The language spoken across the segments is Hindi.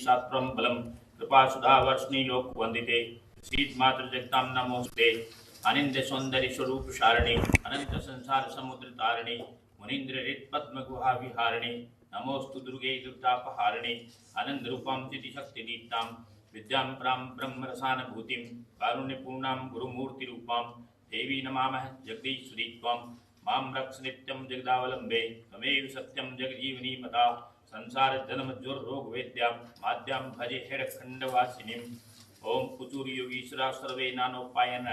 शास्त्रम बलम कृपा सुधा वर्षणी लोक वंदिते शीत मात्र जगतां नमोस्ते आनंद सौंदर्य स्वरूप शारिणी अनंत संसार समुद्र तारिणी मुनीन्द्र रित पद्म गुहा विहारिणी नमोस्तु दुर्गे दुर्तापहारिणी आनंद रूपां चिति शक्ति दीप्तां विद्यां प्रां ब्रह्म रसानुभूतिं कारुण्यपूर्णां गुरुमूर्ति रूपां देवी नमामः जगदीश्वरी त्वां मां रक्ष नित्यं जगदावलम्बे तमेव सत्यं जगजीवनी मता संसार जन्म जोर रोग वेद्यां माद्यां भजे हेडखंडवासिनीं ओम कुचूर योगीश्वरा सर्वे नानोपायन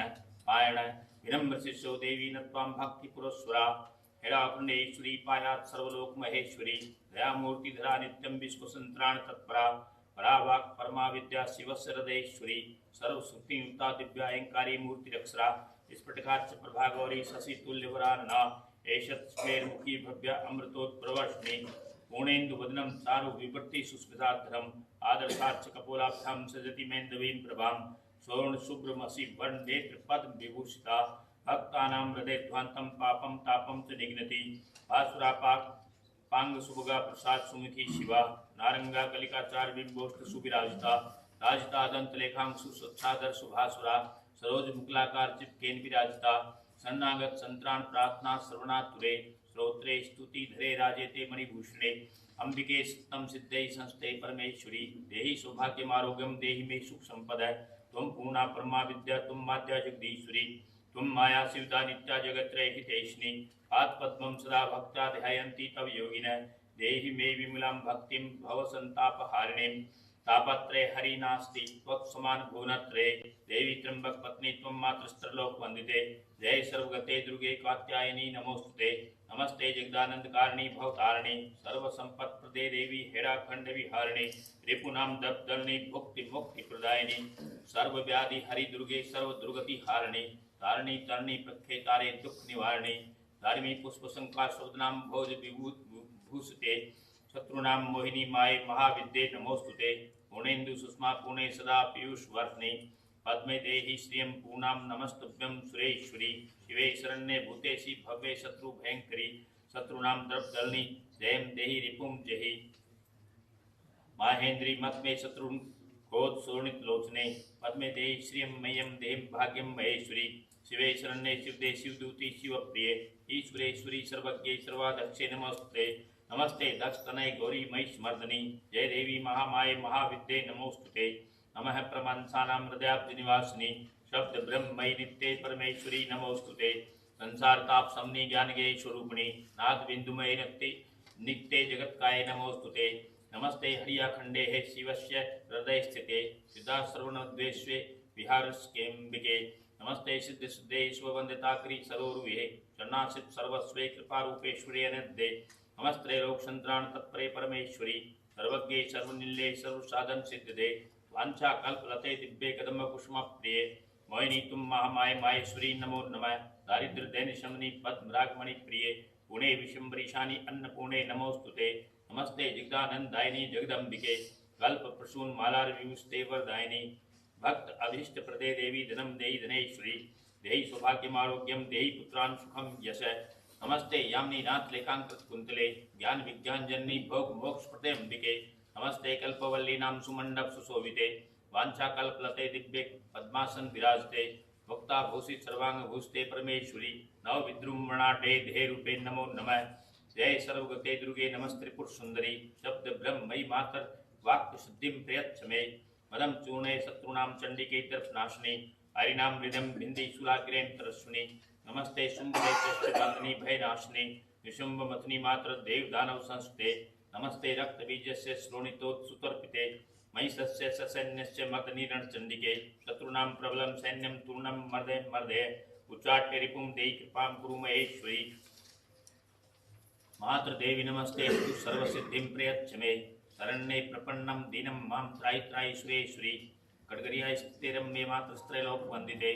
पायण विनम्र शिष्यो देवी नत्वां भक्ति पुरस्वरा हेडाकुंडेश्वरी पायात् सर्वलोक महेश्वरी दयामूर्तिधरा नित्यं विश्वसंत्राण तत्परा परावाक् परमा विद्या शिवशरदेश्वरी सर्वशक्ति युक्ता दिव्यायंकारी मूर्ति रक्षरा स्फटिकाच्च प्रभा गौरी शशि तुल्यवरानना एषत् स्फेरमुखी भव्य अमृतोत्प्रवर्षिणी पूर्णेन्दु वदनं चारु विवर्ति सुस्मिताधरम् आदर्शाच्च कपोलाभ्यां सजति मेन्दवीं प्रभां स्वर्ण शुभ्रमसि वर्ण नेत्र पद्म विभूषिता भक्तानां हृदय ध्वान्तं पापं तापं च निघ्नति भासुरापाक पांग सुभगा प्रसाद सुमुखी शिवा नारंगा कलिकाचार बिंबोष्ट सुविराजिता राजिता दंत लेखांशु स्वच्छादर सुभासुरा सरोज मुकुलाकार चित्केन विराजिता शरणागत संत्राण प्रार्थना श्रवणातुरे श्रोत्रे स्तुति धरे राजेते मणिभूषणे अंबिके सत्तम सिद्धे संस्थे परमेश्वरी देहि सौभाग्यमारोग्यम देहि मे सुख संपदा त्वं पूर्णा परमा विद्या त्वं माद्या जगदीश्वरी त्वं माया शिवदा नित्या जगत्रय हितैषिणी पादपद्मं सदा भक्त्या ध्यायन्ति तव योगिनः देहि मे विमलां भक्तिं भवसन्तापहारिणीं तापत्रय हरि नास्ति त्वत्समान भुवनत्रये देवी त्र्यंबक पत्नी त्वं मातृस्त्रलोक वंदिते जय सर्वगते दुर्गे कात्यायनी नमोस्तुते नमस्ते जगदानंदकारिणी भवतारिणी सर्वसंपत्प्रदे देवी हेराखंड विहारिणी रिपुनां दब्दलनी भुक्ति मुक्ति प्रदायिनी सर्वव्याधि हरि दुर्गे सर्वदुर्गति हारिणी तारिणी तरणी प्रख्ये तारे दुख निवारिणी धार्मी पुष्प संका शब्दनाम भोज विभूषिते शत्रुनाम मोहिनी माये महाविद्ये नमोस्तुते पूर्णेन्दु सुषमा पुणे सदा पीयूष वर्षिणी पद्मे देहि श्रियं पूर्णां नमस्तुभ्यं सुरेश्वरी शिवे शरण्ये भूतेशी भव्ये शत्रु भयंकरी शत्रुनां द्रवदलनी जयं देहि रिपुं जहि माहेन्द्री मत्मे शत्रुन् क्रोध शोणित लोचने पद्मे देहि श्रियं मह्यं देहिं भाग्यं महेश्वरी शिवे शरण्ये शिवदे शिवदूती शिवप्रिये ईश्वरेश्वरी सर्वज्ञे सर्वाध्यक्षे नमस्ते नमस्ते दक्षतनय गौरी महिषमर्दनी जय देवी महामाये महाविद्ये नमोस्तुते नमः प्रमंसानां हृदयाब्जनिवासिनी शब्द ब्रह्ममयी नित्ये परमेश्वरी नमोस्तुते संसार ताप समनी ज्ञानगे स्वरूपिणी नाथ बिंदुमयी नित्ये जगत्काय नमोस्तुते नमस्ते हरियाखंडे हे शिवस्य हृदय स्थिते सिद्धा सर्वणद्वेष्वे विहारस्केम्बिके नमस्ते सिद्ध सिद्धेश्वर वंदिताकरी सरोरुहे चरणासित सर्वस्वे कृपारूपेश्वरी अनद्ये नमस्ते लोक संत्राण तत्परे परमेश्वरी सर्वज्ञे सर्वनिले सर्वसाधन सिद्धदे वांछा कल्पलते दिव्ये कदम कुसुम प्रिये मोहिनी तुम महामाय माहेश्वरी नमो नमः दारिद्र दैन शमनी पद्मरागमणि प्रिये पुणे विशंबरीशानी अन्नपूर्णे नमोस्तुते नमस्ते जगदानंदायिनी जगदम्बिके कल्प प्रसून मालार विमुस्ते वरदायिनी भक्त अभीष्ट प्रदे देवी धनम देहि धनेश्वरी देहि सौभाग्यमारोग्यम देहि पुत्रान् सुखम यश नमस्ते यामिनी नाथ लेखांकृत कुंतले ज्ञान विज्ञान जननी भोग मोक्ष प्रदे अंबिके नमस्ते कल्पवल्ली नाम सुमंडप सुशोभिते वांछा कल्पलते दिव्य पद्मासन विराजते वक्ता भूषित सर्वांग भूषते परमेश्वरी नव विद्रुमणाढे देह रूपे नमो नमः जय सर्वगते दुर्गे नमस्त्रिपुर सुंदरी शब्द ब्रह्मयी मातर वाक्य सिद्धिं प्रयच्छ मे मदम चूर्णे शत्रुनाम चंडिके दर्शनाशिनी हरिनाम हृदयं बिंदी शूलाग्रेण तरस्विनी नमस्ते शुंभे भयनाशिनी निशुंभ मथनी मात्र देव दानव संस्ते नमस्ते रक्त बीजस्य श्रोणितोत्सुतर्पिते महिषस्य ससैन्यस्य मर्दनी रणचंडिके शत्रुनां प्रबलं सैन्यं तूर्णं मर्दय उच्चाट्य रिपुं देहि कृपां कुरु महेश्वरी मातृदेवी नमस्ते सर्वसिद्धिं प्रयच्छ मे शरण्ये प्रपन्नं दीनं मां त्रायि त्रायि सुरेश्वरी कटगरिया स्थिरं मे मातृस्त्रैलोक वंदिते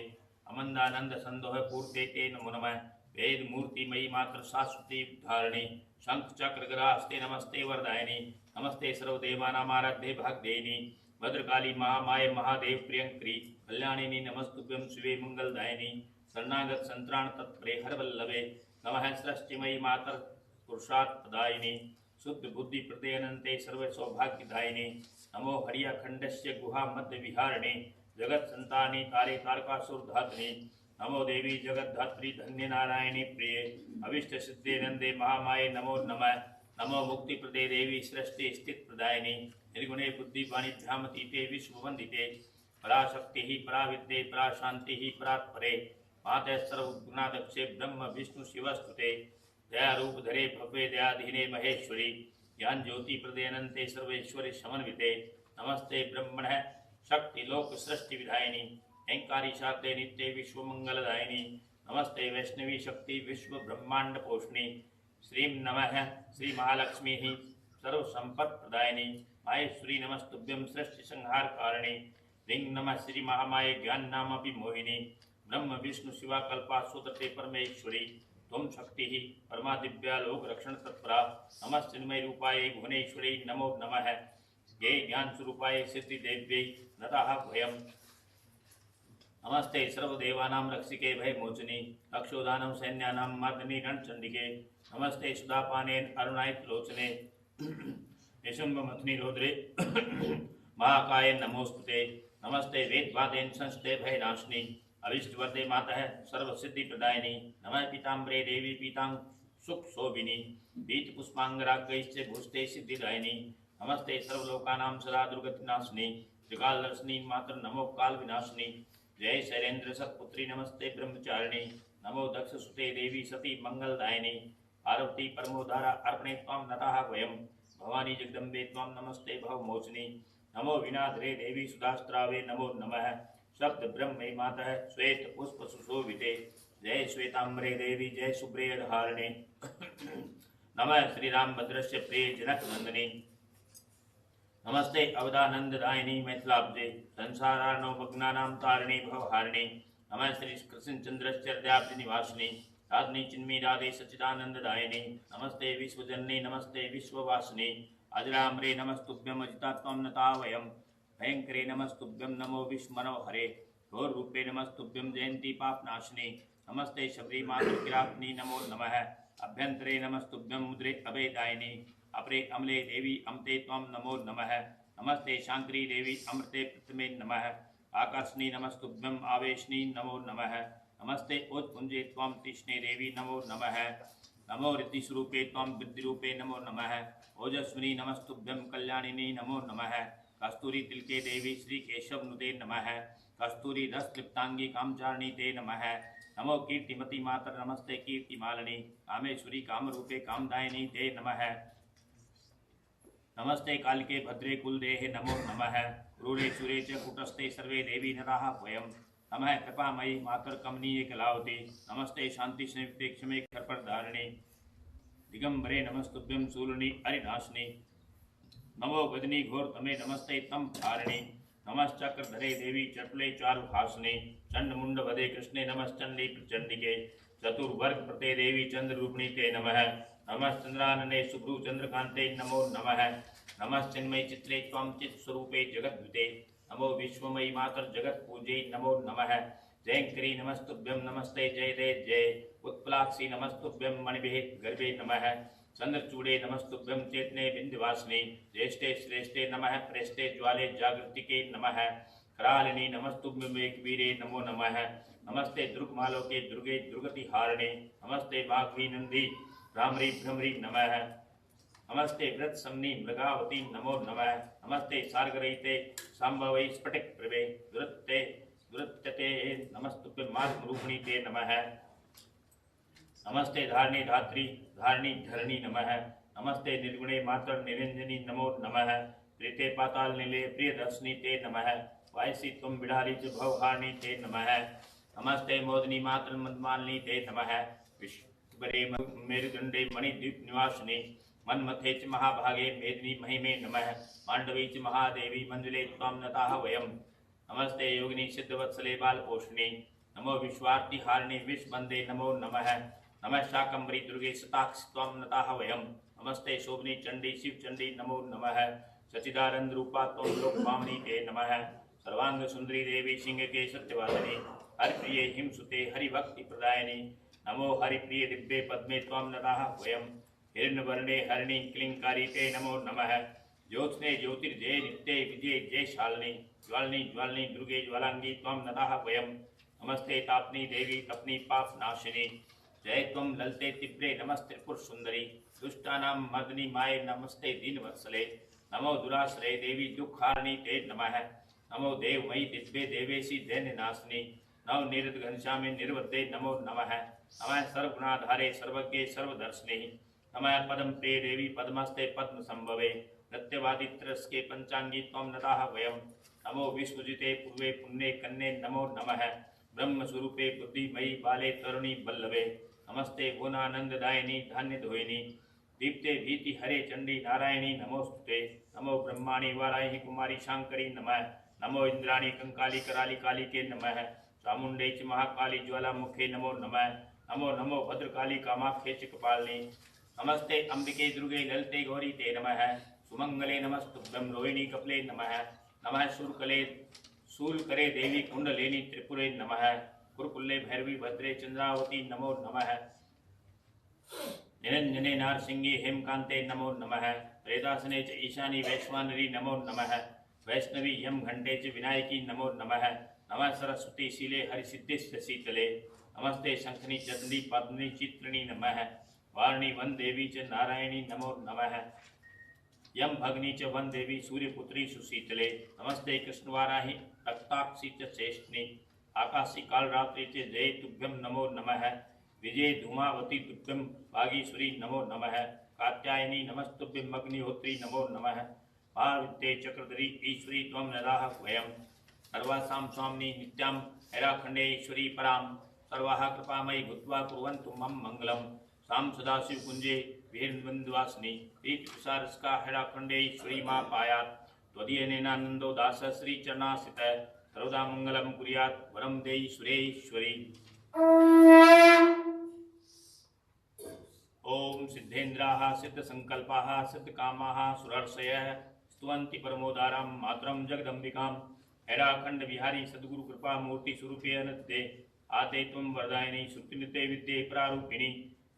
अमंदानंद संदोह पूर्ते ते नमो नमः वेद मूर्तिमयी मातृ शाश्वती धारिणी शंख चक्र गदास्ते नमस्ते वरदायिनी नमस्ते सर्वदेवानामाराध्ये भाग्येयिनी भद्रकाली महामाये महादेव प्रियंकरी कल्याणिनी नमस्तुभ्यं शिवे मंगलदायिनी शरणागत संत्राण तत्परे हरवल्लभे नमः सृष्टिमयी मातर पुरुषार्थदायिनी शुद्ध बुद्धि प्रदे अनंते सर्व सौभाग्यदायिने नमो हरियाखंडस्य गुहा मध्य विहारिणे जगत संतानी तारे तारकासुर धात्रिणे नमो देवी जगद्धात्री धन्य नारायणी प्रिय अभिष्ट सिद्धे नंदे महामाये नमो नमः नमो मुक्ति प्रदे देवी सृष्टि स्थित प्रदायिनी निर्गुणे बुद्धि वाणिभ्यामतीते विश्ववंदिते पराशक्ति ही पराविद्ये परा शांति ही परात्परे माते सर्वगुणादक्षे ब्रह्म विष्णु शिवस्तुते दया रूप धरे भव्य दयाधीने महेश्वरी ज्ञान ज्योति प्रदे अनंते सर्वेश्वरी समन्विते नमस्ते ब्रह्मण शक्ति लोक सृष्टि विधायिनी अहंकारी शाते नित्य विश्व मंगलदायिनी नमस्ते वैष्णवी शक्ति विश्व ब्रह्मांड पोषणी श्रीं नमः श्री महालक्ष्मी ही सर्व संपत् प्रदायिनी माहेश्वरी नमस्तुभ्यं सृष्टि संहार कारिणी ह्रीं नमः श्री महामाये ज्ञान नाम मोहिनी ब्रह्म विष्णु शिवा कल्पा सूत्रते परमेश्वरी तुम शक्ति ही परमा दिव्या लोक रक्षण तत्परा नमस्चिन्मय रूपाय भुवनेश्वरी नमो नमः ये ज्ञान स्वरूपाय सिद्धि देव्यै नतः भयम् नमस्ते सर्वदेवानां रक्षिके भय मोचनी रक्षोदानं सैन्यानां मार्दनी रणचंडिके नमस्ते सुधापानेन अरुणायत लोचने निशुंभमथनी रौद्रे महाकाय नमोस्तुते नमस्ते वेदवादेन संस्ते भयनाशिनी अभिष्टवर्धे मातः सर्वसिद्धि प्रदायिनी नमः पीताम्बरे देवी पीतांग सुख शोभिनी पीत पुष्पांगरागैश्च भूषते सिद्धिदायिनी नमस्ते सर्वलोकानां सदा दुर्गतिनाशिनी त्रिकालदर्शिनी मात्र नमो काल विनाशिनी जय शैलेन्द्र सत्पुत्री नमस्ते ब्रह्मचारिणी नमो दक्ष सुते देवी सती मंगलदायिनी पार्वती परमोधारा अर्पणे त्वां नताः वयं भवानी जगदम्बे त्वां नमस्ते भवमोचनी नमो विनाधरे देवी सुधास्त्रावे नमो नमः शब्द ब्रह्मे मातः श्वेत पुष्प सुशोभिते जय श्वेताम्बरे देवी जय सुब्रेय धारिणे नमः श्री राम भद्रस्य प्रिय जनक नंदिनी नमस्ते अवदानंददायिनी मैथिलाब्जे संसारार्णव मग्नानां तारिणी भवहारिणी नमः श्री कृष्ण चंद्रश्चर्याब्ज निवासिनी राधनी चिन्मी राधे सच्चिदानंददायिनी नमस्ते विश्वजननी नमस्ते विश्ववासिनी अजराम्रे नमस्तुभ्यं अजितात्वं नता वयम् भयंकरे नमस्तुभ्यं नमो विस्मनो हरे घोर रूपे नमस्तुभ्यं जयंती पापनाशिनी नमस्ते शबरी मातृकिराग्नि नमो नमः अभ्यंतरे नमस्तुभ्यं मुद्रे अभयदायिनी अपरे अमले देवी अमते त्वं नमो नमः नमस्ते शांकरी देवी अमृते प्रथमे नमः आकाशनी नमस्तुभ्यं आवेशनी नमो नमः नमस्ते ओजपुंजे त्वं तीक्ष्णे देवी नमो नमः नमो ऋतिस्वरूपे त्वं वृद्धिरूपे नमो नमः ओजस्विनी नमस्तुभ्यं कल्याणिनी नमो नमः कस्तूरी तिलके देवी श्री केशव नुते नमः कस्तूरी रस लिप्तांगी कामचारिणी ते नमः नमो कीर्तिमती मातर नमस्ते कीर्तिमालिनी कामेश्वरी कामरूपे कामदायिनी ते नमः नमस्ते कालिके भद्रे कुलदेहे नमो नमः क्रूरे शूरे च कुटस्थे सर्वे देवी नराः वयम् नमः कृपामयी मातर कमनीय कलावती नमस्ते शांति संयुक्ते क्षमे खरपरधारिणी दिगंबरे नमस्तुभ्यं शूलिनी अरिनाशिनी नमो गजनी घोर तमे नमस्ते तम धारिणी नमश्चक्रधरे देवी चटुले चारुहासिनी चंड मुंड वदे कृष्णे नमश्चंडी प्रचंडिके चतुर्वर्ग प्रते देवी चंद्र रूपिणी ते नमः नमश्चंद्रानने शुभ्रु चंद्रकांते नमो नमः नमश्चिन्मय चित्रे त्वं चित् स्वरूपे जगद्भुते नमो विश्वमयी मातर जगत पूजे नमो नमः जयंकरी नमस्तुभ्यं नमस्ते जय दे जय उत्पलाक्षी नमस्तुभ्यं मणिभेद गर्भे नमः चंद्रचूड़े नमस्तुभ्यं चेतने बिंदवासिनी ज्येष्ठे श्रेष्ठे नमः प्रेष्ठे ज्वाले जागृतिके नमः करालिनी नमस्तुभ्यं वीरे नमो नमः नमस्ते दुर्गमालोके दुर्गे दुर्गति हारिणे नमस्ते वाग्वी नंदी भ्रामरी भ्रमरी नमः नमस्ते व्रत समनी मृगावती नमो नमः नमस्ते सार्गरहिते सांभवै स्फटिक प्रभे दुरत्ते नमस्तुभ्यं मार्गरूपिणी ते नमः नमस्ते धारणी धात्री धारणी धरणी नमः नमस्ते निर्गुणे मातर निरंजनी नमो नमः प्रीते पाताल नीले प्रिय दर्शनी ते नमः वायसी तुम बिडारी च भवहारिणी ते नमः नमस्ते मोदिनी मातर मदमालिनी ते नमः विश्वरे मेरुदंडे मणिद्वीप निवासिनी मन्मथे च महाभागे मेदिनी महिमे नमः मांडवी च महादेवी मंजुले त्वां नताः वयम् नमस्ते योगिनी सिद्धवत्सले बालपोषिणी नमो विश्वार्ति हारिणी विश्ववंदे नमो नमः नमः शाकंभरी दुर्गे सताक्ष त्वां नताः वयम् नमस्ते शोभनी चंडी शिव चंडी नमो नमः सचिदानंद रूपा त्वं लोकपावनी ते नमः सर्वांग सुंदरी देवी सिंह के सत्यवादिनी हरिप्रिये हिमसुते हरिभक्ति प्रदायिनी नमो हरिप्रिय दिव्ये पद्मे त्वां नताः वयम् हिरण्यवर्णे हरिणी क्लिंकारी ते नमो नमः। ज्योत्स्ने ज्योतिर्जय नित्ये विजय जय शालिनी ज्वालिनी ज्वालिनी दुर्गे ज्वालांगी त्वं नताः वयम्। नमस्ते तापनी देवी तपनी पाप नाशिनी जय त्वं ललते तिब्रे नमस्ते त्रिपुर सुंदरी दुष्टानां मर्दिनी माये नमस्ते दीनवत्सले। नमो दुराश्रये देवी दुःखारिणी ते नमः। नमो देवमयी दिव्ये देवेशी दैन्यनाशिनी नव निरत घनश्यामे निर्वृते नमो नमः। नमः सर्वगुणाधारे सर्वज्ञे सर्वदर्शिने नमः पद्म प्रिय देवी पद्मस्ते पद्म संभवे नृत्यवादित्रस्के पंचांगी त्वं नताः वयम्। नमो विश्वजिते पूर्वे पुण्ये कन्ये नमो नमः। ब्रह्म स्वरूपे बुद्धिमयी बाले तरुणी बल्लभे नमस्ते भुवनानंददायिनी धान्यधोयिनी दीप्ते भीति हरे चंडी नारायणी नमोस्तुते। नमो ब्रह्माणी वाराही कुमारी शांकरी नमः। नमो इंद्राणी कंकाली कराली काली के नमः। चामुंडे च महाकाली ज्वालामुखे नमो नमः। नमो नमो भद्रकाली कामाख्ये च कपालिनी नमस्ते अंबिके दुर्गे ललिते गौरी ते नमः। सुमंगले नमस्तुभ्यं रोहिणी कपले नमः। नमः शूलकरे देवी कुंडलिनी त्रिपुरे नमः। कुरकुल्ले भैरवी भद्रे चंद्रावती नमो नमः। निरंजने नारसिंही हेमकांते नमो नमः। प्रेतासने च ईशानी वैश्वानरी नमो नमः। वैष्णवी यम घंटे च विनायकी नमो नमः। नमः सरस्वती शीले हरिसिद्धिश्च शीतले नमस्ते शंखनी चंडी पद्मिनी चित्रिणी नमः। वारणी वन देवी च नारायणी नमो नमः। यम भगनी च वन देवी सूर्यपुत्री सुशीतले नमस्ते कृष्णवाराही रक्ताक्षी च चेष्टनी आकाशी कालरात्रि च जय तुभ्यं नमो नमः। विजय धूमावती तुभ्यं भागीश्वरी नमो नमः। कात्यायनी नमस्तुभ्यं अग्निहोत्री नमो नमः। महाविद्ये चक्रधरी ईश्वरी त्वं नताः वयम्। सर्वासां स्वामिनी नित्यां हैराखण्डे ईश्वरी परां सर्वाः कृपामयी भूत्वा कुर्वन्तु मम मंगलम्। शाम सदाशिव कुंजे वीरवंदवासिनी प्रीतिप्रसारस्का हैराखण्डे ईश्वरी मां पायात् त्वदीयनेनानन्दो दास श्री चरणासित सर्वदा मंगलम कुर्यात् वरम देयि सुरेश्वरी। ओम सिद्धेन्द्राः सिद्धसंकल्पाः सिद्धकामाः सुरर्षयः स्तुवन्ति परमोदारां मातरं जगदम्बिकां। हैराखंड विहारी सद्गुरु कृपा मूर्ति स्वरूपे अनते आते त्वं वरदायिनी सुकृते विद्ये प्रारूपिणी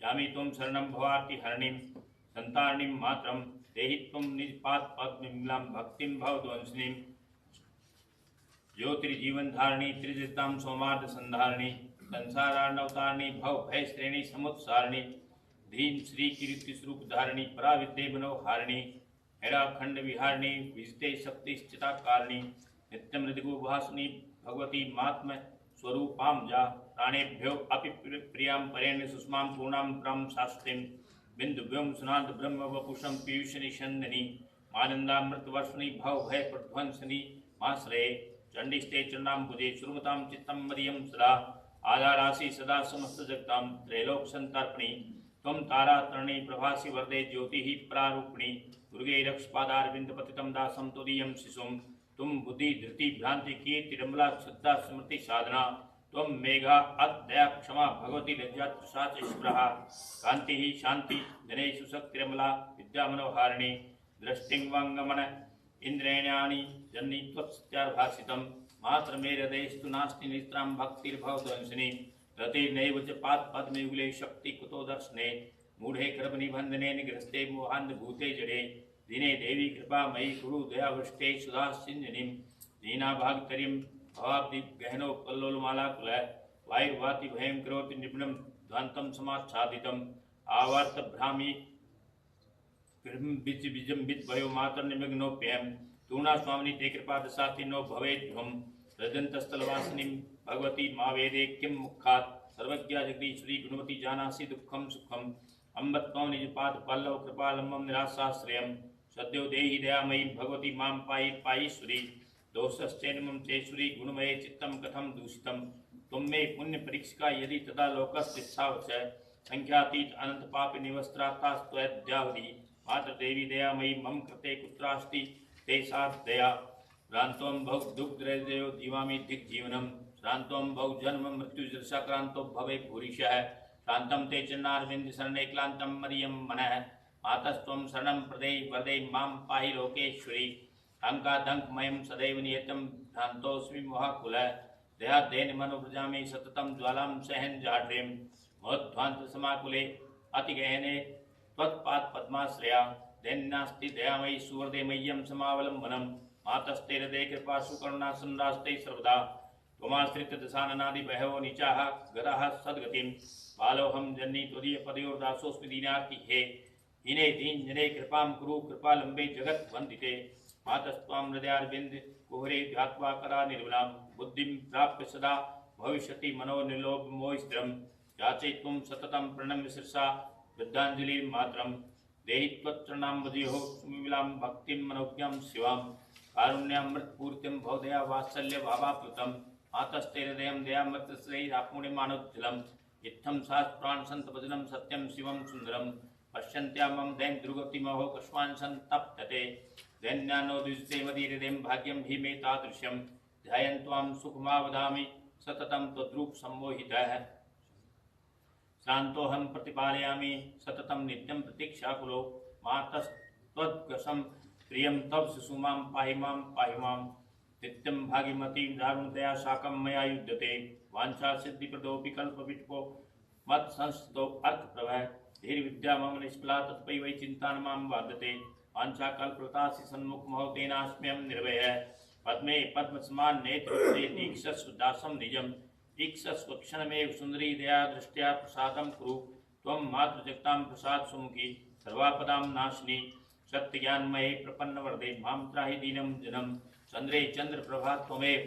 यामि त्वं शरणं भवार्ति हरणिं संतारणिं मातरं देहि त्वं निजपाद पद्मविमलां भक्तिं भवद्वंसिनीं। ज्योतिर्जीवन धारिणी त्रिजतां सोमार्थ संधारिणी संसारार्णवतारिणी भव भय श्रेणी समुत्सारिणी धीम श्री कीर्ति स्वरूप धारिणी पराविद्ये मनोहारिणी हैराखंड विहारिणी विजिते शक्ति स्थिता कारिणी नित्य मृदगु भासिनी भगवती मात्म स्वरूपां जा प्राणेभ्यो अपि प्रियां परेण सुषमां पूर्णां प्रं शास्त्रीं बिंदुभ्यों सुनाद ब्रह्म वपुषं पीयूष निषंदनी आनंदामृतवर्षिणी भव भय प्रध्वंसनी माश्रये चंडिस्ते चंडाम्बुजे श्रुमतां चित्तं मदीयं सदा आधारासि सदा समस्त जगतां त्रैलोक संतर्पणी त्वं तारातरणी प्रभासी वरदे ज्योतिः प्रारूपिणी दुर्गे रक्षपादारविंद पतितं दासं तुदीयं शिशुं तुम बुद्धि धृति भ्रांति कीर्ति रमला श्रद्धा स्मृति साधना त्वं मेघा अदया क्षमा भगवती लज्जा तृषा च स्पृहा कांति ही शांति जनेषु शक्तिरमला विद्या मनोहारिणी दृष्टिं वांगमन इंद्रेण्यानि जन्नी त्वत्सत्याभासितं मात्र मे हृदयस्तु नास्ति निस्त्रां भक्तिर्भवद्वंसिनी रतिर्नैव च पादपद्मयुगले शक्ति कुतो दर्शने मूढ़े कर्मनिबन्धने निग्रस्ते मोहान्धभूते जडे दीने देवी कृपा मयि कुरु दयावृष्टे सुधासिंजनीं दीनाभागतरीं भवाब्दि गहनो कल्लोलमाला कुल वायुर्वाति भयं करोति निपुणं ध्वान्तं समाच्छादितम् आवर्त भ्रामि बिज विजंबित भयो मातर निमग्नोप्ययम् तूर्णा स्वामिनी ते कृपा दशाति नो भवेद्ध्वम् रजन्तस्थलवासिनीं भगवती मा वेदे किं मुखात् सर्वज्ञा जगदीश्वरी गुणवती जानासि दुःखं सुखम् अम्बत्वं निजपाद पल्लव कृपालम्बं निराशाश्रयम् सद्यो देहि दयामयी भगवती मां पायि पायीश्वरी दोषश्चैनमं चेश्वरी गुणमये चित्तं कथं दूषितं त्वं मे पुण्य परीक्षिका यदि तदा लोकस्थिच्छावच संख्यातीत अनंत पाप निवस्त्रास्त्वद्यावधि मात्र देवी दयामयी मम कृते कुत्रास्ति ते साथ दया भ्रांतों भव दुग्धो जीवामि दिग्जीवनम श्रांतों भव जन्म मृत्युजर्षाक्रांतो भवे भूरिशः शांतं ते चन्नारविंद शरणे क्लांतं मदीयं मनः मातस्त्वं शरणं प्रदेहि वरदेहि मां पाहि लोकेश्वरी अङ्कादङ्कमयं सदैव नियतं भ्रान्तोऽस्मि महाकुलः दयादेन मनोव्रजामि सततं ज्वालां सहन जाड्रीं महोध्वान्तसमाकुले अतिगहने त्वत्पाद पद्माश्रया दैन्यास्ति दयामयी सुहृदे मह्यं समावलम्बनम् मातस्ते हृदय कृपासु करुणा संरास्ते सर्वदा त्वमाश्रित दशाननादि बहवो नीचाः गताः सद्गतिं बालोऽहं जन्नी त्वदीय पदयोर्दासोऽस्मि दीनार्ति हे हीने दीनजने कृपां कुरु कृपालम्बे जगद्वन्दिते मातस्त्वां हृदयारविन्द कुहरे ध्यात्वा कदा निर्मलां बुद्धिं प्राप्य सदा भविष्यति मनोनिलोभमोहि स्थिरं याचे त्वं सततं प्रणम्य शिरसा वृद्धाञ्जलिं मातरं देहि त्वच्चरणाम्बुजयोः सुविमलां भक्तिं मनोज्ञां शिवां कारुण्यामृतपूर्तिं भवदया वात्सल्य भावाप्लुतं मातस्ते हृदयं दयामृतश्रैरापूर्णिमानोज्ज्वलम् इत्थं शास्त्रान् सन्तभजनं सत्यं शिवं सुन्दरं पश्यन्त्यां मम दैन् दुर्गतिमहो कस्मान् सन्तप्यते दैन्यानो द्विजसेवति हृदयं भाग्यं हि मे तादृशं ध्यायन् त्वां सुखमावदामि सततं त्वद्रूप सम्मोहितः शान्तोऽहं प्रतिपालयामि सततं नित्यं प्रतीक्षाकुलो मातस्त्वद्गसं प्रियं तव शिशुमां पाहि मां नित्यं भागीमतीं दारुणतया साकं मया युध्यते वाञ्छा सिद्धिप्रदोऽपि कल्पविटपो मत्संस्थो अर्थप्रभः धीर्विद्या मम निष्फला तत्पै वै चिन्ता न मां बाध्यते वाञ्छा कल्पवृतासि सन्मुखमहो तेनास्म्यहं निर्भयः पद्मे पद्मसमान नेत्रे दीक्षस्व दासं निजम् ईक्षस्व क्षणमेव सुन्दरी दया दृष्ट्या प्रसादं कुरु त्वं मातृजगतां प्रसाद सुमुखी सर्वापदां नाशिनी सत्यज्ञानमये प्रपन्नवरदे मां त्राहि दीनं जनं चन्द्रे चन्द्रप्रभा त्वमेव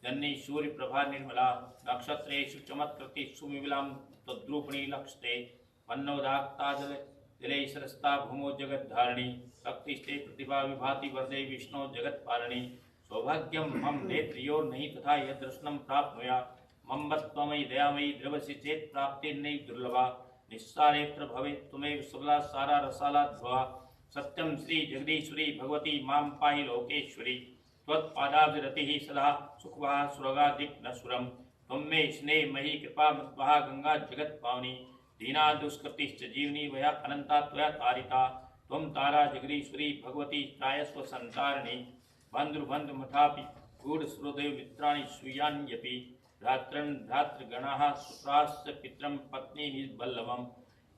जन्नी सूर्यप्रभा निर्मला नक्षत्रेषु चमत्कृति सुविमलां त्वद्रूपिणी लक्ष्यते वन्नोदाक्ताजल जले सरस्ता भूमो जगद्धारिणी शक्तिस्ते प्रतिभा विभाति वरदे विष्णो जगत्पालिनी सौभाग्यं मम नेत्रियोर्नहि तथा यदर्शनं प्राप्नुया मम त्वमयि दयामयी द्रवसि चेत् प्राप्तिर्नैव दुर्लभा निस्सारेऽत्र भवेत् त्वमेव सबला सारा रसाला ध्रुवा सत्यं श्री जगदीश्वरी भगवती मां पाहि लोकेश्वरी त्वत्पादाब्जरतिः सदा सुखवः सुरगादिक्नसुरं त्वं मे स्नेहमयी कृपा मत्वः गंगा जगत्पावनी दीना दुष्कृतिश्च जीवनी वया अनंता त्वया तारिता त्वं तारा जगदीश्वरी भगवती त्रायस्व संतारिणी बन्धुर्बन्धुमठापि गूढश्रोदेव मित्राणि स्वीयान्यपि भ्रातॄन् भ्रातृगणाः सुत्राश्च पितरं पत्नी निबल्लभम्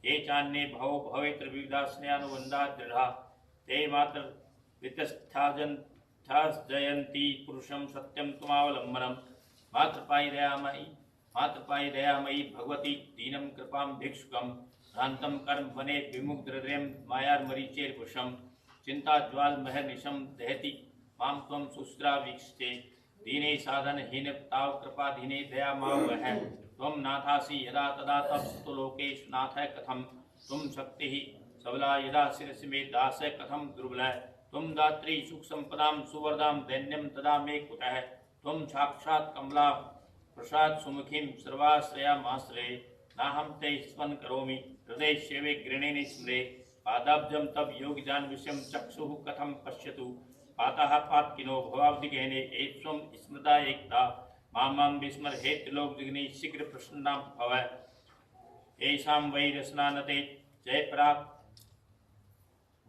ये चान्ये भवो भवेत्र विविधास्न्यानुबन्धा दृढा ते मात्र वितस्थाजयन्ती पुरुषं सत्यं त्वमावलम्बनं मातृपायि दयामयी भगवती दीनं कृपां भिक्षुकं भ्रान्तं कर्म वने विमुग्धहृदयं मायार्मरीचेर्वशं चिन्ताज्वालमहर्निशं दहति मां त्वं सुश्रा वीक्षते दीने साधनहीन ताव कृपाधीने दया मां वह त्वं नाथासि यदा तदा तत्सु लोकेषु नाथः कथं त्वं शक्तिः सबला यदा शिरसि मे दासः कथं दुर्बलः त्वं दात्री सुखसम्पदां सुवरदां दैन्यं तदा मे कुतः त्वं साक्षात् कमला प्रसाद सुमुखीं सर्वाश्रयामाश्रये नाहं ते स्मन् करोमि हृदय सेवे गृणेन स्मरे पादाब्जं तव योगिजान्विषं चक्षुः कथं पश्यतु पाताः पात्किनो भवाब्धिगहने एत्वं स्मृता एकता मां विस्मरहेत् लोकजिग्नि शीघ्र प्रसन्नां भव येषां वै रसनानते जयप्राप्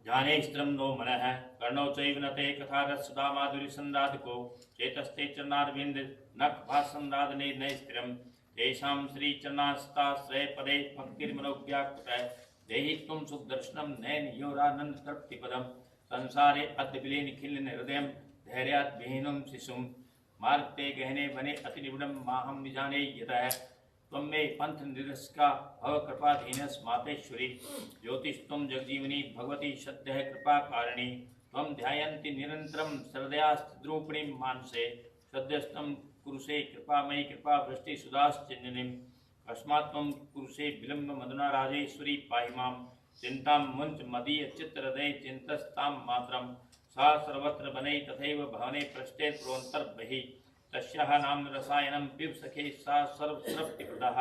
जाने स्त्रं नो मनः कर्णौ चैव नते कथारसदा माधुर्यसंराधको चेतस्ते चरणारविन्द नखभासंराधने न स्थिरं तेषां श्रीचरणास्ताश्रय पदे भक्तिर्मनोज्ञाकृतः देहि त्वं सुखदर्शनं नयनयोरानन्दतृप्तिपदं संसारे अद्य निखिल हृदयं धैर्यात् विहीनं शिशुं मार्गते गहने बने अति निबुडं माहं निजाने यतः त्वं मे पंथ निरस्का भव कृपाधीनस् मातेश्वरी ज्योतिस्त्वं जगजीवनी भगवती सद्यः कृपाकारिणी त्वं ध्यायन्ति निरन्तरं सर्वदयास्त्रूपिणीं मानसे सद्यस्तं कुरुषे कृपामयी कृपा वृष्टि सुधाश्चिन्निं कस्मात् त्वं कुरुषे विलम्ब मधुना राजेश्वरी पाहि मां चिन्तां मुञ्च मदीय चित्तहृदये चिन्तस्तां मातरं सा सर्वत्र बने तथैव भवने पृष्ठे प्रोन्तर्बहिः तस्याः नाम रसायनं पिब सखे सा सर्वतृप्तिप्रदाः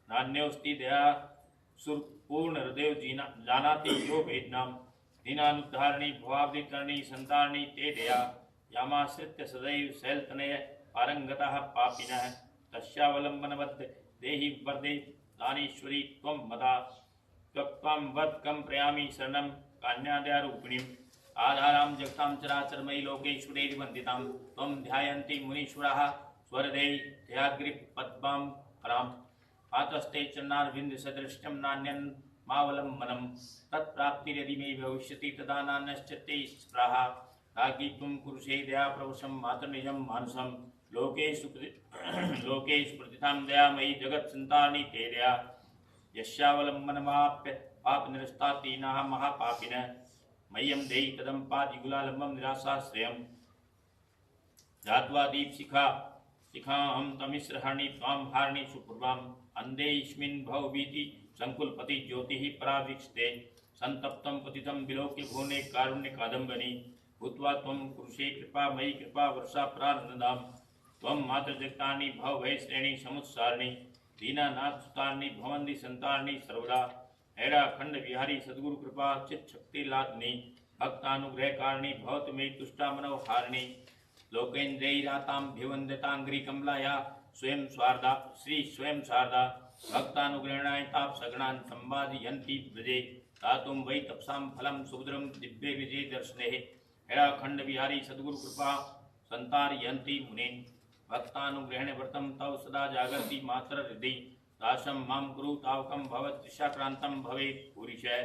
नान्योस्ति दया सुरपूर्ण हृदय जानाति यो वेदनां दीनानुद्धारिणी भवाब्धिकरणी संतारिणी ते दया यामाश्रित्य सदैव शैलतनय पारंगताः पापिनः तस्यावलम्बनवत् देहि वरदे दानीश्वरी त्वं मदा त्वं वद कं प्रयामि शरणं कान्यादयारूपिणीम् आधारां जगतां चराचरमयी लोकेश्वरीर्वन्दितां त्वं ध्यायन्ति मुनीश्वराः स्वरदे ध्याग्रिपद्मां फलां मातस्ते चरणारविन्दसदृष्टं नान्यन् मावलंबनम तत्प्राप्तिर्यदि मे भविष्यति तदा नान्यश्चित्ते स्पृहा रागी तुम कुरुषे दया प्रवशम मातृनिजम मानसम लोकेषु लोकेषु प्रतिथां दयामयी जगत् संतानि ते दया यस्यावलंबनमाप्य पाप निरस्तातीनाः महापापिनः मह्यं देहि तदम्पादिगुलालम्बं निराशाश्रयम् जात्वा दीपशिखा शिखाहं तमिस्रहणि त्वां हारिणि सुपूर्वाम् अन्धेऽस्मिन् भवभीति संकुलपति ज्योतिः परावीक्षते संतप्तं पतितं विलोक्य भुवने कारुण्यकादम्बनि भूत्वा त्वं कुरुषे कृपा मयि कृपा वर्षा प्रानन्दां त्वं मातृजगतानि भवभयश्रेणी समुत्सारिणि दीनानाथ सुतानि भवन्ति संतानि सर्वदा ऐरा खंड विहारी सद्गुरु कृपा चित शक्ति लादनी भक्तानुग्रह कारणी भवत मे तुष्टा मनोहारिणी लोकेन्द्रैरातां भिवन्द्यतांग्री कमलाया स्वयं स्वार्धा श्री स्वयं शारदा भक्तानुग्रहणाय ताप सगणान् संवादयन्ति ब्रजे तातुं वै तपसां फलं सुभद्रं दिव्य विजय दर्शने ऐरा खंड विहारी सद्गुरु कृपा संतारयन्ति मुनीन् भक्तानुग्रहण व्रतं तव सदा जागर्ति मातर हृदि दासं मां कुरु तावकं भवत्रिशाक्रान्तं भवेत् पुरुषः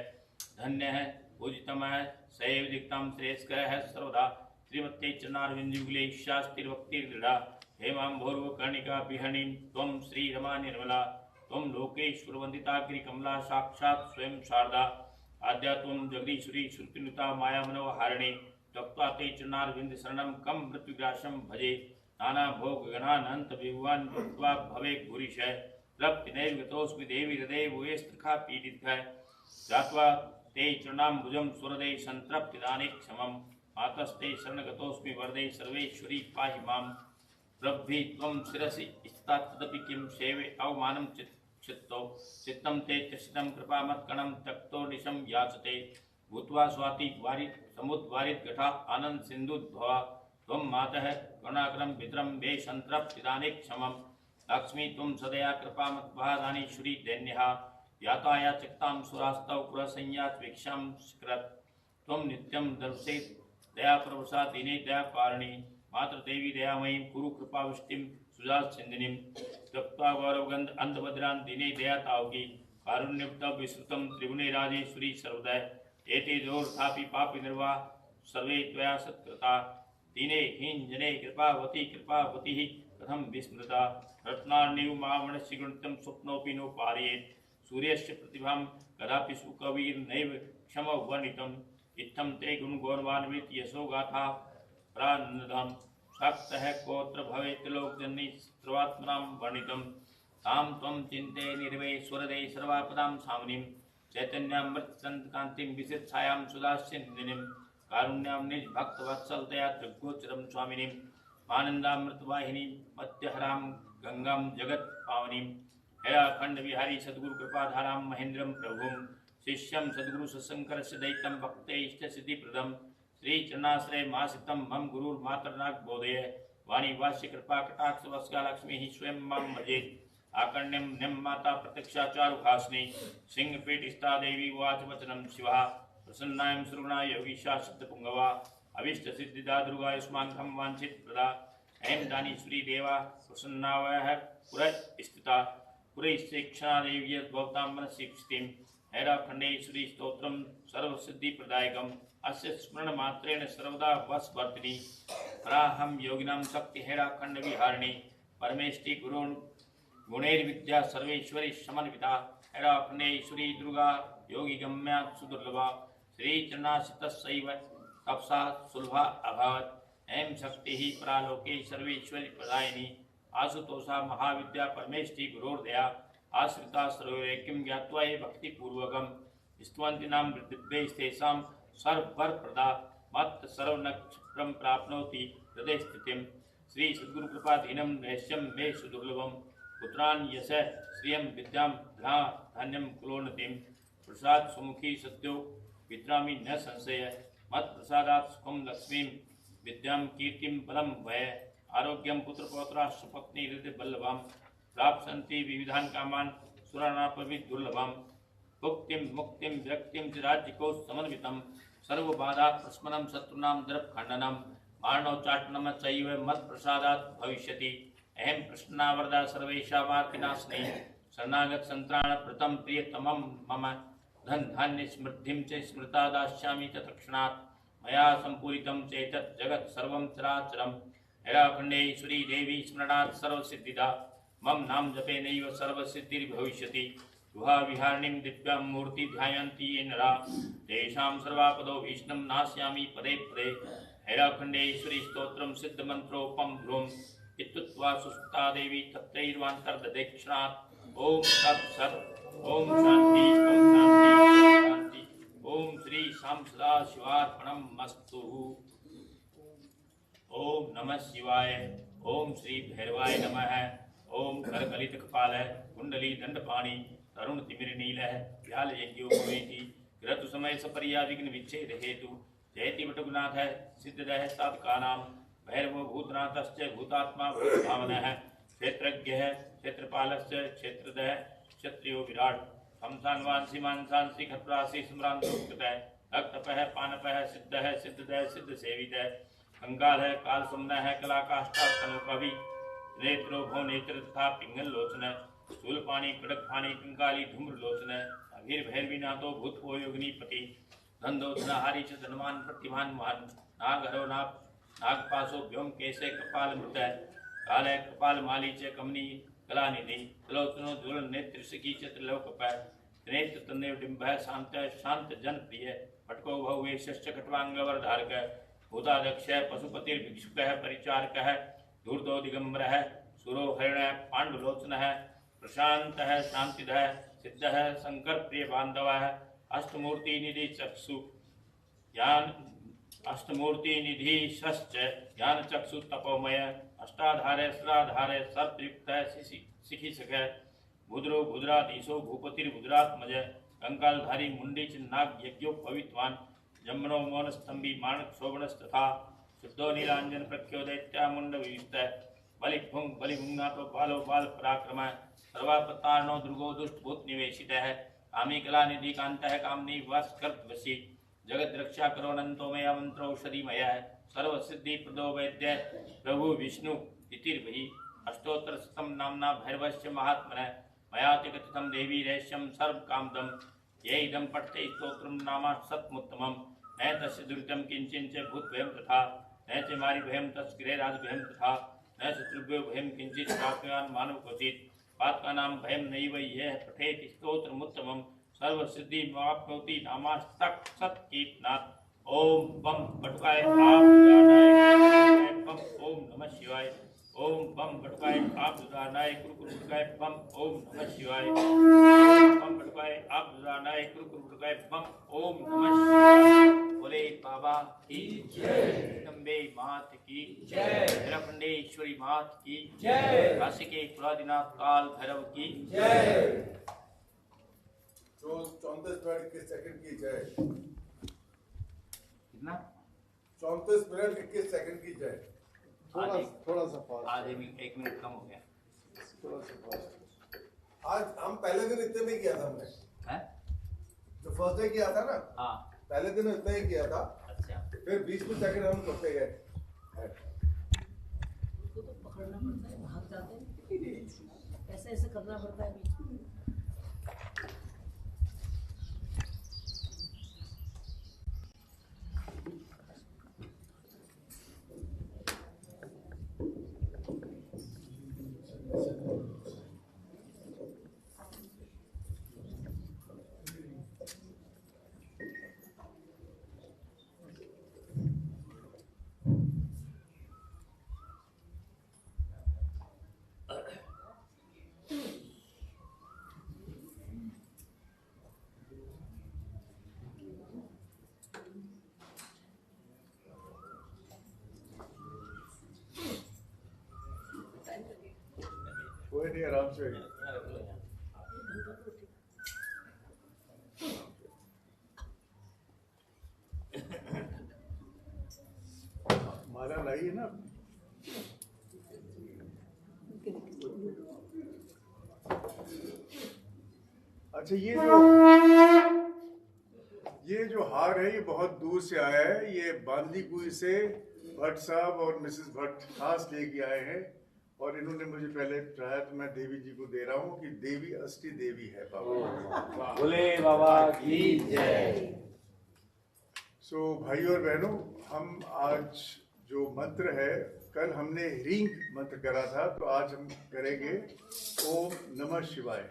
धन्यः पूजितमः सैव दिक्तां श्रेयस्करः सर्वदा श्रीमते चरणारविन्दयुगले शास्तिर्भक्तिर्दृढा हेमाम्भोर्वकर्णिका बिहणीं त्वं श्रीरमा निर्मला त्वं लोकेश्वरवन्दिताग्रिकमला साक्षात् स्वयं शारदा आद्या त्वं जगदीश्वरी श्रुतिनुता मायामनोहारिणी त्यक्त्वा ते चरणारविन्द शरणं कं मृत्युग्रासं भजे नाना भोग गणानंत विभुवन भक्त्वा भवे गुरीशः तृप्तिनैव गतोऽस्मि देवी हृदये भूयस्त्रिखा पीडितः जात्वा ते चरणाम्बुजं सुहृदे सन्तृप्तिदाने क्षमं मातस्ते शरणगतोऽस्मि वरदे सर्वेश्वरी पाहि मां प्रभ्वी त्वं शिरसि स्थिता तदपि किं सेवे अवमानं चित्तो चित्तं ते त्यसितं कृपामत्कणं त्यक्तो निशं याचते भूत्वा स्वाति वारित समुद्वारित घटा आनंद सिन्धुद्भवा त्वं मातः करुणाकरं पितरं मे सन्तृप्तिदाने क्षमं लक्ष्मी त्वं सदया कृपामत्वहादानीश्वरी दैन्यः याताया चक्तां सुरास्तव पुरसंयात वीक्षां स्कृत् त्वं नित्यं दर्शे दया प्रवसा दीने दया पारणी मातृदेवी दयामयीं कुरु कृपावृष्टिं सुजासिन्दिनीं त्यक्त्वा गौरवगन्ध अन्धभद्रान् दीने दया तावकी कारुण्युक्त विस्तृतं त्रिभुवने राजेश्वरी सर्वदा एते दोर्थापि पापि निर्वा सर्वे त्वया सत्कृता दीने हीनजने कृपावती कथं विस्मृता रत्नार्णिव मामणस्य गणितं स्वप्नोऽपि नो पारयेत् सूर्यस्य प्रतिभां कदापि सुकविर्नैव क्षमवर्णितम् इत्थं ते गुणगौरवान्वित यशो गाथा प्रानन्दं शाक्तः कोऽत्र भवेत् त्रिलोकजननी सर्वात्मनां वर्णितं तां त्वं चिन्ते निर्वैश्वरदे सर्वापदां सामनीं चैतन्यामृतसन्तकान्तिं विसितछायां सुदास्यन्दिनीं कारुण्यां निज भक्तवत्सलतया त्रिगोचरं स्वामिनीं आनन्दामृतवाहिनीं मध्यहरां गंगां जगत् पावनीं हैराखंड विहारी सद्गुरु कृपाधारां महेन्द्रं प्रभुं शिष्यं सद्गुरु सशंकरस्य दैतं भक्ते इष्टसिद्धिप्रदं श्रीचरणाश्रय मासितं मम गुरुर्मातर्नाग बोधय वाणी वास्य कृपा कटाक्ष वस्का लक्ष्मी स्वयं मम भजेत् आकर्ण्यं निम माता प्रत्यक्षाचारुहासिनी सिंहपीठिस्था देवी वाच वचनं शिवः प्रसन्नायं सुरुणा योगीशा सिद्धपुंगवा अभीष्ट सिद्धिदा दुर्गा युष्मान् वांछित प्रदा ऐं दानीश्वरी देवा प्रसन्नावह पुर स्थिता पुरैश्चेक्षणा देवी भवतां मनसीक्षितिं हैराखण्डेश्वरी स्तोत्रं सर्वसिद्धिप्रदायकम् अस्य स्मरणमात्रेण सर्वदा वशवर्तिनी पराहं योगिनां शक्ति हैराखण्ड विहारिणी परमेष्टि गुरुन् गुणैर्विद्या सर्वेश्वरी समन्विता हैराखण्डेश्वरी दुर्गा योगिगम्या सुदुर्लभा श्रीचरणाश्रितस्यैव तपसा सुलभा अभवत् ऐं शक्तिः परालोके सर्वेश्वरी प्रदायिनी आशुतोषा महाविद्या परमेष्टि गुरोर्दया आश्रिता सर्वैक्यं ज्ञात्वा ये भक्तिपूर्वकं स्तुवन्तीनां दिव्यैस्तेषां सर्ववरप्रदा मत् सर्वनक्षत्रं प्राप्नोति हृदय स्थितिं श्री सद्गुरुकृपाधीनं रहस्यं मे सुदुर्लभं पुत्रान् यशः श्रियं विद्यां धान्यं कुलोन्नतिं प्रसाद सुमुखी सद्यो विद्रामि न संशय मत्प्रसादात् सुखं लक्ष्मीं विद्यां कीर्तिं बलं वय आरोग्यं पुत्रपौत्राश्च हृदयवल्लभां प्राप्स्यन्ति विविधान् कामान् सुराणापि दुर्लभां भुक्तिं मुक्तिं विरक्तिं च राज्यको समन्वितं सर्वबाधा प्रस्मनं शत्रूणां दर्पखण्डनं मारणोच्चाटनं चैव मत्प्रसादात् भविष्यति अहं प्रसन्नावरदा सर्वेषामार्तिनाशिनी शरणागत संत्राणप्रतं प्रियतमं मम धन धान्य समृद्धिं च स्मृता दास्यामि च तत्क्षणात् मया सम्पूरितं चेतत् जगत् सर्वं चराचरम् हेराखण्डेश्वरी देवी स्मरणात् सर्वसिद्धिदा मम नाम जपेनैव सर्वसिद्धिर्भविष्यति गुहाविहारिणीं दिव्यां मूर्ति ध्यायन्ति ये नरा तेषां सर्वापदो भीष्णं नास्यामि पदे पदे हेराखण्डेश्वरी स्तोत्रं सिद्धमन्त्रोपम ध्रुवम् इत्युक्त्वा सुसुप्ता देवी तत्रैवान्तर्दक्षिणात् ओम तत्सत् ओम शांति ओम शांति ओम श्री शाम सदा शिवार्पणमस्तु। ओम नमः शिवाय। ओम श्री भैरवाय नमः। ओम करकलित कपाल कुंडली दंडपाणि तरुण तिमिर नील व्याल यज्ञो भवेति क्रतु समय सपर्या विघ्न विच्छेद हेतु जयति वटुनाथ सिद्धदः साधकानां भैरवो भूतनाथश्च भूतात्मा भूतभावनः क्षेत्रज्ञः क्षेत्रपालश्च क्षेत्रदः क्षत्रियो विराट शमशानवांसी मानसांसी खत्रासी सम्रांतोक्तः भक्तपः पानपः सिद्धः सिद्धदः सिद्ध सेवितः कंकालः कालसुम्नः कलाकाष्ठास्तनोपवि नेत्रो भो नेत्र तथा पिंगल लोचन स्थूलपाणी खड़गपाणी कंकाली धूम्रलोचन अभीर भैरवीनाथो भूतपो योगिनीपति धंधो धनहारी च धनवान प्रतिभान महान नागहरो नागपासो व्योम केशे कपाल मृत काल कपाल माली च कमनी कलानिधि त्रिलोचनो ज्वल नेत्र सिकी च त्रिलोकप नेत्र तन्देव डिंब शांत शांत जन प्रिय पटको भवे शश्च कटवांगवरधारक भूतादक्ष पशुपतिर्भिक्षुकः परिचारकः धूर्तो दिगंबरः सुरो हरिण पांडुलोचनः प्रशांतः शांतिदः सिद्धः शंकर प्रिय बांधवः अष्टमूर्ति निधि चक्षु ज्ञान अष्टमूर्ति निधि षश्च ज्ञान चक्षु तपोमय अष्टाधारे स्राधारे सर्पयुक्त शिखिसख भुद्रो भुद्राधीशो भूपतिर्भुद्रात्मज कंकालधारी मुंडीच नाग यज्ञो पवित्वान जम्नो मौनस्तंभी माणक शोभनस्तथा शुद्धो नीलांजन प्रख्यो दैत्या मुंड विविष्ट बलिभुंगनाथो बालो बाल पराक्रम सर्वापतारणो दुर्गो दुष्ट भूत निवेशित है कामी कला निधि कांत है कामनी वस्कर्त वशी जगत रक्षा करो अनंतो मया मंत्रोषधि मया है सर्व सिद्धि प्रदो वैद्य प्रभु विष्णु तिथिर्भि अष्टोत्तर शतम नामना भैरवस्य महात्मनः मयाति कथितं देवी रहस्यं सर्व कामदम ये इदं पठते स्तोत्रं नामा सत्मुत्तमं न तस्य दुरितं किंचिन च भूतभयं तथा न च मारि भयं तस्य गृहराजभयं तथा न शत्रुभ्यो भयं किंचित प्राप्नुयात् मानव क्वचित् पातकानां भयं नैव यः पठेति स्तोत्रमुत्तमं सर्व सिद्धि प्राप्नोति नामास्तक सत कीटनाथ ओम बम बटुकाय आप दुर्गानाय बम ओम नमः शिवाय ओम बम बटुकाय आप दुर्गानाय कुरकुर बटुकाय बम ओम नमः शिवाय बम बटुकाय आप दुर्गानाय कुरकुर बटुकाय बम ओम नमः शिवाय। बोले बाबा की जय, जगदम्बे मात की जय, हेराखंडेश्वरी मात की जय, काशी के कुलादिनाथ काल भैरव की जय। 34 मिनट 21 सेकंड की जय। कितना? 34 मिनट 21 सेकंड की जय। थोड़ा सा फास्ट। आधे मिनट 1 मिनट कम हो गया। थोड़ा सा फास्ट। आज हम पहले दिन इतने में किया था हमने, हैं? जो फर्स्ट डे किया था ना, हाँ पहले दिन इतना ही किया था, अच्छा फिर 20 सेकंड हम करते गए। तो पकड़ना पड़ता है, भाग जाते हैं, ऐसे ऐसे करना पड़ता है बीच में। कोई नहीं, आराम से। माला लाई है ना। अच्छा, ये जो हार है ये बहुत दूर से आया है। ये बांदीकुई से भट्ट साहब और मिसेस भट्ट खास लेके आए हैं और इन्होंने मुझे पहले चाहा तो मैं देवी जी को दे रहा हूँ कि देवी अष्टी देवी है बाबा। बोले बाबा की जय। सो भाई और बहनों, हम आज जो मंत्र है, कल हमने ह्रींग मंत्र करा था, तो आज हम करेंगे ओम नमः शिवाय।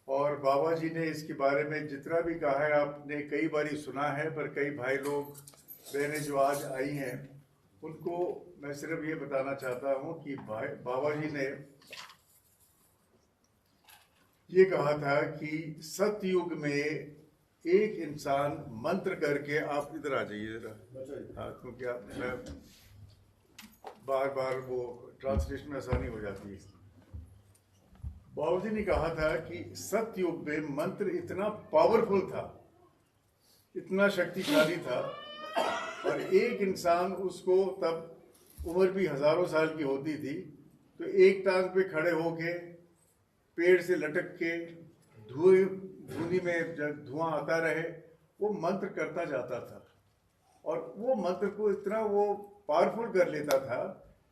और बाबा जी ने इसके बारे में जितना भी कहा है आपने कई बारी सुना है, पर कई भाई लोग बहनें जो आज आई हैं उनको मैं सिर्फ ये बताना चाहता हूँ कि बाबा जी ने ये कहा था कि सतयुग में एक इंसान मंत्र करके, आप इधर आ जाइए जरा, हाँ, क्योंकि आप मैं बार बार वो ट्रांसलेशन में आसानी हो जाती है। बाबा जी ने कहा था कि सतयुग में मंत्र इतना पावरफुल था, इतना शक्तिशाली था, और एक इंसान उसको, तब उम्र भी हजारों साल की होती थी, तो एक टांग पे खड़े होके पेड़ से लटक के धुनी में जब धुआं आता रहे वो मंत्र करता जाता था, और वो मंत्र को इतना वो पावरफुल कर लेता था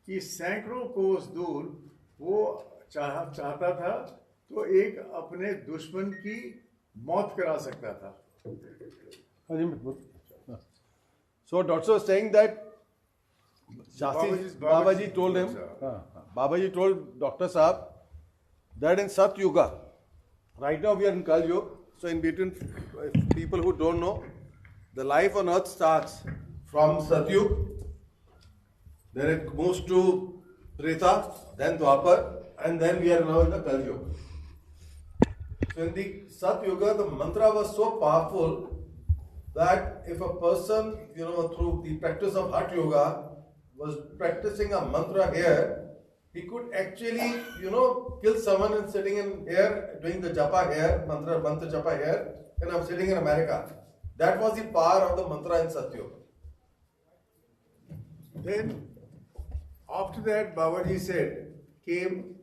कि सैकड़ों कोस दूर वो चाहता था तो एक अपने दुश्मन की मौत करा सकता था। So doctor was saying that Babaji told him, Babaji told Dr. Saab that in Sat Yuga, right now we are in Kal Yuga, so in between, people who don't know, the life on earth starts from Sat Yuga, then it moves to Treta, then Dwapar, and then we are now in the Kal Yuga. So in the Sat Yuga, the mantra was so powerful that if a person, through the practice of Hatha Yoga, was practicing a mantra here, he could actually, kill someone and sitting in here, doing the japa here, mantra japa here, and I'm sitting in America. That was the power of the mantra in Satyuga. Then, after that, Babaji said, came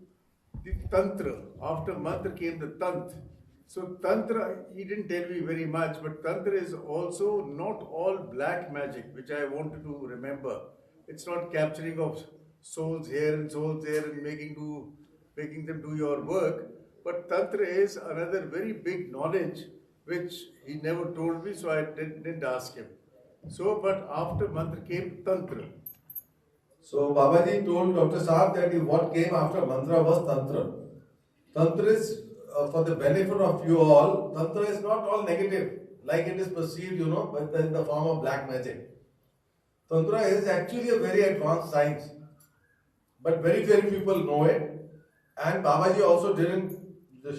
the Tantra. After mantra came the Tantra. So Tantra, he didn't tell me very much, but Tantra is also not all black magic, which I wanted to remember. It's not capturing of souls here and souls there and making them do your work. But Tantra is another very big knowledge, which he never told me, so I didn't ask him. So, but after mantra came Tantra. So Babaji told Dr. Saab that what came after mantra was Tantra. Tantra is, for the benefit of you all, Tantra is not all negative, like it is perceived, but in the form of black magic. Tantra is actually a very advanced science, but very few people know it. And Babaji also didn't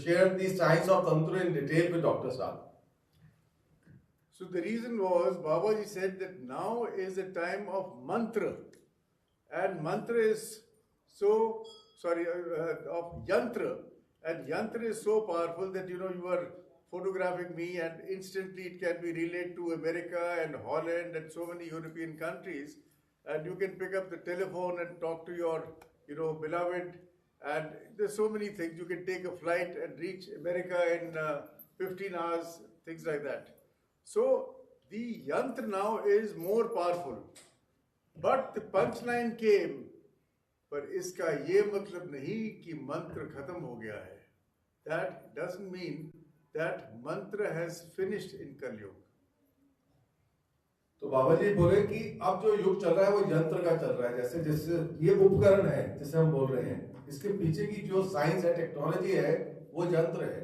share the science of Tantra in detail with Dr. Saab. So the reason was, Babaji said that now is a time of mantra. And mantra is of yantra. And yantra is so powerful that, you are photographing me and instantly it can be relayed to America and Holland and so many European countries. And you can pick up the telephone and talk to your, beloved. And there's so many things. You can take a flight and reach America in 15 hours, things like that. So the yantra now is more powerful. But the punchline came, पर इसका ये मतलब नहीं कि मंत्र खत्म हो गया है. That doesn't mean that mantra has finished in Kal Yuga. तो बाबा जी बोले कि अब जो युग चल रहा है वो यंत्र का चल रहा है. जैसे ये उपकरण है जिसे हम बोल रहे हैं, इसके पीछे की जो साइंस है, टेक्नोलॉजी है, वो यंत्र है.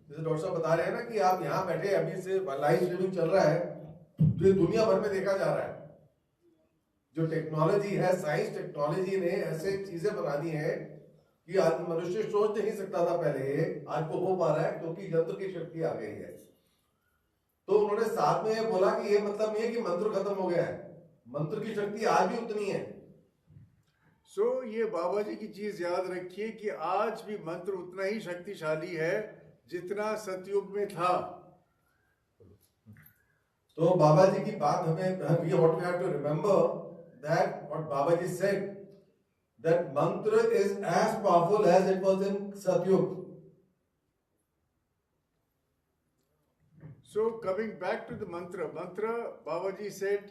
जैसे डॉक्टर साहब बता रहे हैं ना कि आप यहाँ बैठे अभी से लाइव स्ट्रीमिंग चल रहा है, जो दुनिया भर में देखा जा रहा है. जो टेक्नोलॉजी है, साइंस टेक्नोलॉजी ने ऐसे चीजें बना दी हैं कि आज मनुष्य सोच नहीं सकता था पहले, आज वो हो पा रहा है क्योंकि यंत्र की शक्ति आ गई है. तो उन्होंने साथ में ये बोला कि ये मतलब नहीं है कि मंत्र खत्म हो गया है, मंत्र की शक्ति आज भी उतनी है. सो ये बाबा जी की चीज याद रखिए कि आज भी मंत्र उतना ही शक्तिशाली है जितना सतयुग में था. तो बाबा जी की बात हमें what we have to remember that what Babaji said, that mantra is as powerful as it was in Satyug. So coming back to the mantra, Babaji said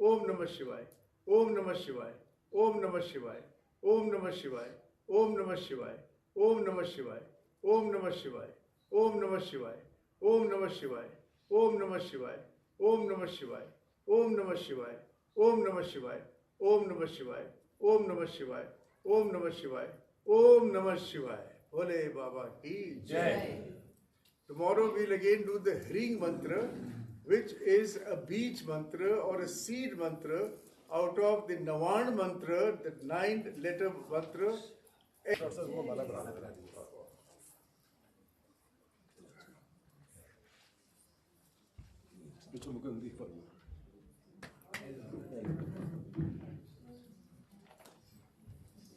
ओम नमः शिवाय, ओम नमः शिवाय, ओम नमः शिवाय, ओम नमः शिवाय, ओम नमः शिवाय, ओम नमः शिवाय, ओम नमः शिवाय, ओम नमः शिवाय, ओम नमः शिवाय, ओम नमः शिवाय, ओम नमः शिवाय, ओम नमः शिवाय, ओम नमः शिवाय, ओम नमः शिवाय, ओम नमः शिवाय, ओम नमः शिवाय, ओम नमः शिवाय। भोले बाबा की जय। Tomorrow we'll again do the Hring mantra, which is a beach mantra or a seed mantra out of the Navan mantra, the 9-letter mantra. Which one can be for you?